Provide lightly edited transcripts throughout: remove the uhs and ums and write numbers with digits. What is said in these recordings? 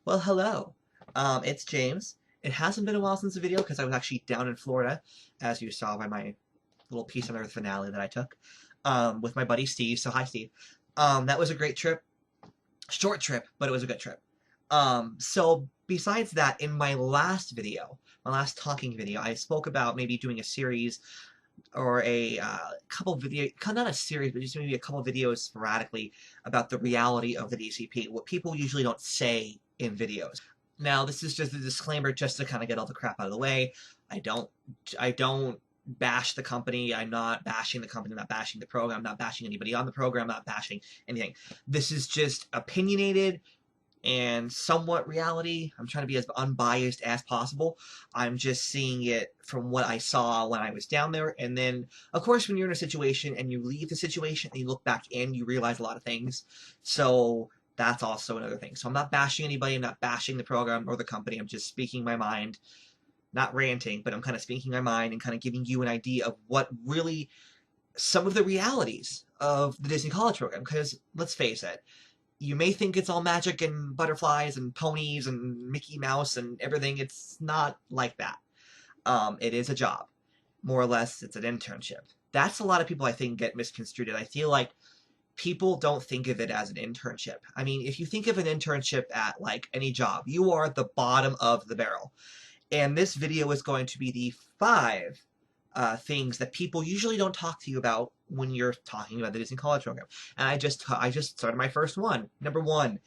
Well, hello. It's James. It hasn't been a while since the video because I was actually down in Florida, as you saw by my little Peace on Earth finale that I took, with my buddy Steve. So hi, Steve. That was a great trip. Short trip, but it was a good trip. So besides that, in my last video, my last talking video, I spoke about maybe doing a series or a couple video, not a series, but just maybe a couple videos sporadically about the reality of the DCP, what people usually don't say in videos. Now, this is just a disclaimer, just to kind of get all the crap out of the way. I don't, I don't bash the company. I'm not bashing the company. I'm not bashing the program. I'm not bashing anybody on the program. I'm not bashing anything. This is just opinionated and somewhat reality. I'm trying to be as unbiased as possible. I'm just seeing it from what I saw when I was down there. And then, of course, when you're in a situation and you leave the situation and you look back in, you realize a lot of things. So that's also another thing. So I'm not bashing anybody. I'm not bashing the program or the company. I'm just speaking my mind. Not ranting, but I'm kind of speaking my mind and kind of giving you an idea of what really some of the realities of the Disney College program. Because let's face it, you may think it's all magic and butterflies and ponies and Mickey Mouse and everything. It's not like that. It is a job. More or less, it's an internship. That's a lot of people I think get misconstrued. I feel like people don't think of it as an internship. I mean, if you think of an internship at like any job, you are at the bottom of the barrel. And this video is going to be the 5 things that people usually don't talk to you about when you're talking about the Disney College program. And I just started my first one. Number 1,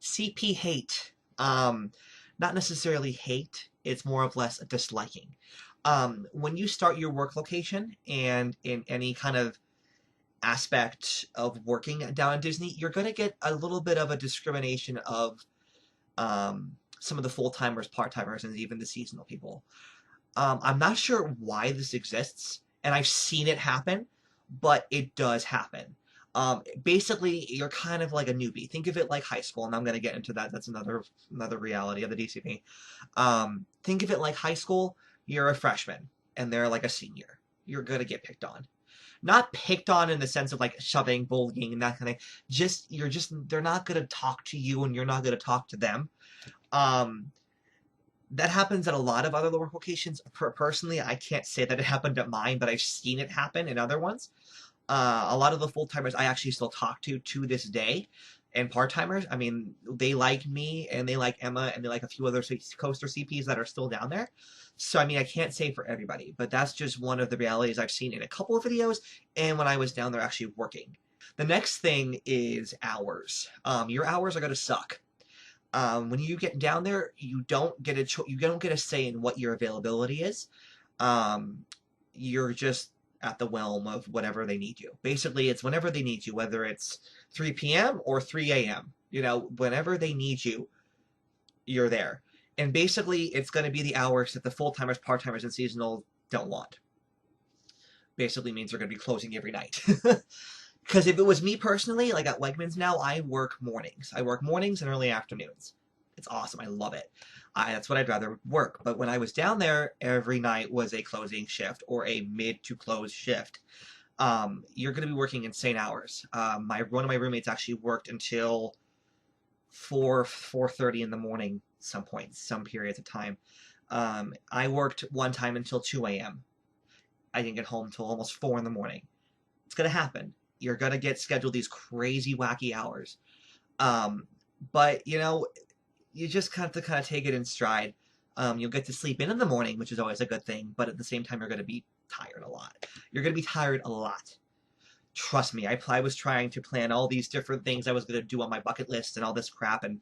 CP hate. Not necessarily hate. It's more of less a disliking. When you start your work location and in any kind of aspect of working down at Disney, you're going to get a little bit of a discrimination of some of the full-timers, part-timers, and even the seasonal people. I'm not sure why this exists, and I've seen it happen, but it does happen. Basically, you're kind of like a newbie. Think of it like high school, and I'm going to get into that. That's another reality of the DCP. Think of it like high school. You're a freshman, and they're like a senior. You're going to get picked on. Not picked on in the sense of like shoving, bullying, and that kind of thing. They're not going to talk to you, and you're not going to talk to them. That happens at a lot of other work locations. Personally, I can't say that it happened at mine, but I've seen it happen in other ones. A lot of the full-timers I actually still talk to this day, and part-timers, I mean, they like me, and they like Emma, and they like a few other coaster CPs that are still down there. So, I mean, I can't say for everybody, but that's just one of the realities I've seen in a couple of videos, and when I was down there actually working. The next thing is hours. Your hours are going to suck. When you get down there, you don't get a say in what your availability is. You're just at the whim of whatever they need you. Basically, it's whenever they need you, whether it's 3 p.m. or 3 a.m. You know, whenever they need you, you're there. And basically, it's going to be the hours that the full-timers, part-timers, and seasonal don't want. Basically means they're going to be closing every night. Because if it was me personally, like at Wegmans now, I work mornings. I work mornings and early afternoons. It's awesome. I love it. That's what I'd rather work. But when I was down there, every night was a closing shift or a mid to close shift. You're going to be working insane hours. One of my roommates actually worked until 4:30 in the morning. Some periods of time. I worked one time until 2 a.m. I didn't get home until almost 4 in the morning. It's going to happen. You're going to get scheduled these crazy, wacky hours. But, you know, you just have to kind of take it in stride. You'll get to sleep in the morning, which is always a good thing, but at the same time, you're going to be tired a lot. You're going to be tired a lot. Trust me, I was trying to plan all these different things I was going to do on my bucket list and all this crap, and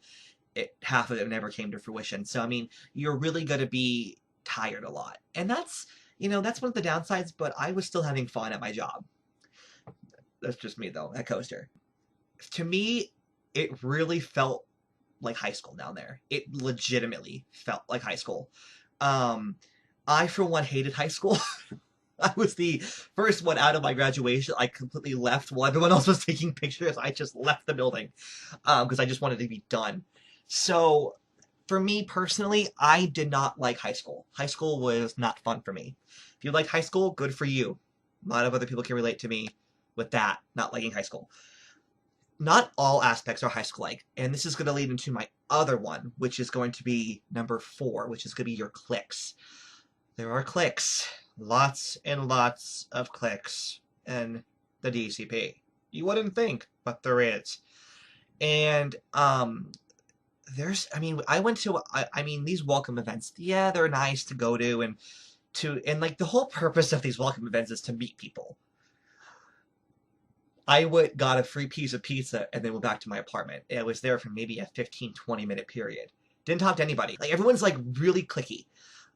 half of it never came to fruition. So, I mean, you're really going to be tired a lot. And that's one of the downsides, but I was still having fun at my job. That's just me, though, at Coaster. To me, it really felt like high school down there. It legitimately felt like high school. I, for one, hated high school. I was the first one out of my graduation. I completely left while everyone else was taking pictures. I just left the building because I just wanted to be done. So, for me personally, I did not like high school. High school was not fun for me. If you like high school, good for you. A lot of other people can relate to me with that, not liking high school. not all aspects are high school-like, and this is going to lead into my other one, which is going to be number 4, which is going to be your cliques. There are cliques. Lots and lots of cliques in the DCP. You wouldn't think, but there is. And, I went to, these welcome events, yeah, they're nice to go to, and like, the whole purpose of these welcome events is to meet people. I got a free piece of pizza and then went back to my apartment. I was there for maybe a 15-20 minute period. Didn't talk to anybody. Like, everyone's like really cliquey.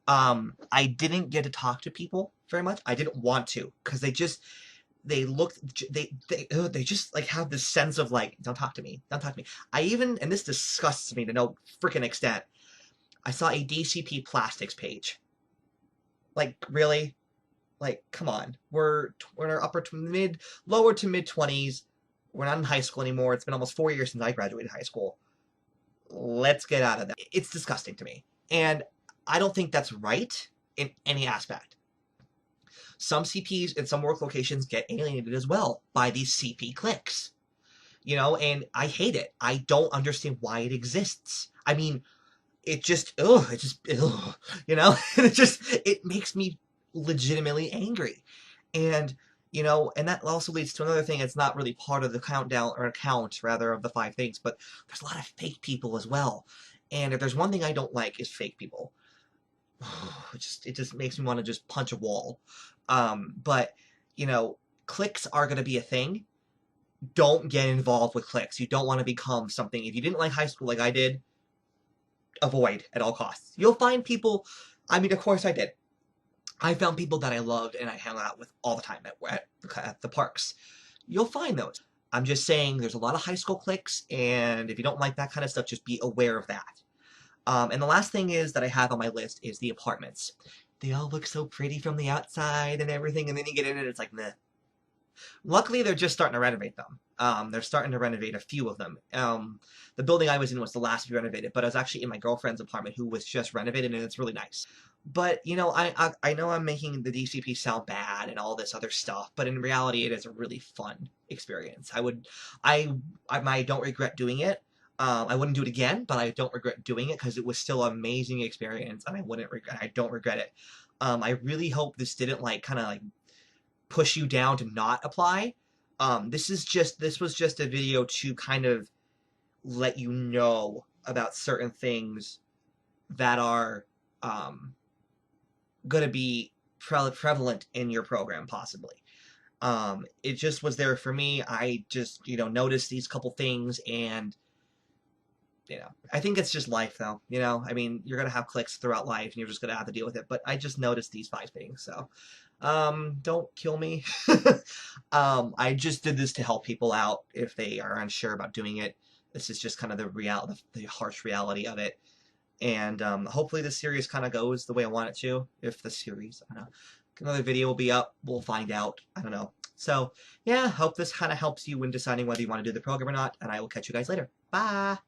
I didn't get to talk to people very much. I didn't want to, because they just like have this sense of like, don't talk to me, don't talk to me. And this disgusts me to no freaking extent. I saw a DCP plastics page. Like, really? Like, come on. We're in our lower to mid 20s. We're not in high school anymore. It's been almost 4 years since I graduated high school. Let's get out of that. It's disgusting to me. And I don't think that's right in any aspect. Some CPs and some work locations get alienated as well by these CP cliques. You know, and I hate it. I don't understand why it exists. I mean, you know, it makes me legitimately angry. And, you know, and that also leads to another thing. It's not really part of the countdown, or account rather, of the 5 things, but there's a lot of fake people as well. And if there's one thing I don't like, is fake people. It just makes me want to just punch a wall. But, you know, cliques are going to be a thing. Don't get involved with cliques. You don't want to become something. If you didn't like high school like I did, avoid at all costs. You'll find people, I mean, of course I did. I found people that I loved and I hung out with all the time at the parks. You'll find those. I'm just saying there's a lot of high school cliques, and if you don't like that kind of stuff, just be aware of that. And the last thing is that I have on my list is the apartments. They all look so pretty from the outside and everything, and then you get in and it's like, meh. Luckily, they're just starting to renovate them. They're starting to renovate a few of them. The building I was in was the last to be renovated, but I was actually in my girlfriend's apartment, who was just renovated, and it's really nice. But, you know, I know I'm making the DCP sound bad and all this other stuff, but in reality, it is a really fun experience. I don't regret doing it. I wouldn't do it again, but I don't regret doing it, because it was still an amazing experience, and I don't regret it. I really hope this didn't kind of push you down to not apply. This was just a video to kind of let you know about certain things that are going to be prevalent in your program, possibly. It just was there for me. I just, noticed these couple things, and I think it's just life, though. I mean, you're going to have cliques throughout life, and you're just going to have to deal with it. But I just noticed these 5 things, so don't kill me. I just did this to help people out if they are unsure about doing it. This is just kind of the harsh reality of it. And hopefully this series kind of goes the way I want it to. If the series, I don't know, another video will be up. We'll find out. I don't know. So, yeah, hope this kind of helps you when deciding whether you want to do the program or not. And I will catch you guys later. Bye!